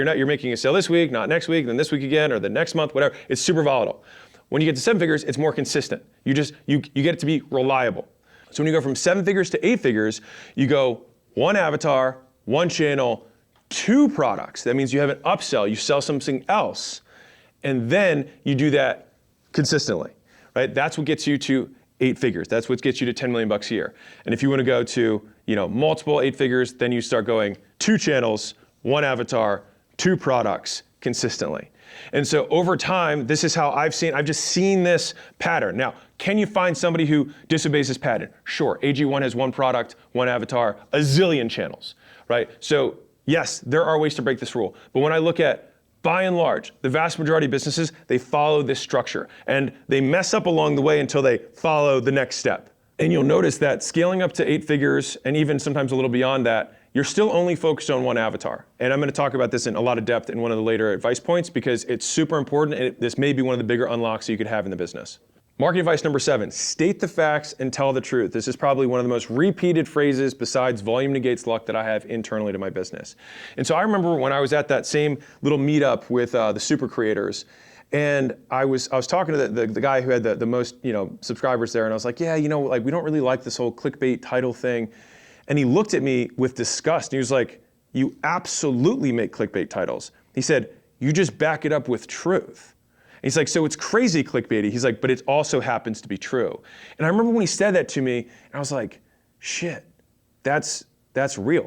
You're making a sale this week, not next week, then this week again, or the next month, whatever. It's super volatile. When you get to 7 figures, it's more consistent. You get it to be reliable. So when you go from 7 figures to 8 figures, you go 1 avatar, 1 channel, 2 products. That means you have an upsell, you sell something else, and then you do that consistently, right? That's what gets you to 8 figures. That's what gets you to 10 million bucks a year. And if you want to go to, multiple 8 figures, then you start going 2 channels, 1 avatar, 2 products consistently. And so over time, this is how I've just seen this pattern. Now, can you find somebody who disobeys this pattern? Sure, AG1 has 1 product, 1 avatar, a zillion channels, right? So yes, there are ways to break this rule. But when I look at, by and large, the vast majority of businesses, they follow this structure. And they mess up along the way until they follow the next step. And you'll notice that scaling up to 8 figures, and even sometimes a little beyond that, you're still only focused on 1 avatar. And I'm going to talk about this in a lot of depth in one of the later advice points because it's super important and this may be one of the bigger unlocks you could have in the business. Marketing advice number 7, state the facts and tell the truth. This is probably one of the most repeated phrases besides volume negates luck that I have internally to my business. And so I remember when I was at that same little meetup with the super creators, and I was talking to the guy who had the most subscribers there, and I was like, yeah, we don't really like this whole clickbait title thing. And he looked at me with disgust, and he was like, you absolutely make clickbait titles. He said, you just back it up with truth. And he's like, so it's crazy clickbaity. He's like, but it also happens to be true. And I remember when he said that to me, and I was like, shit, that's real.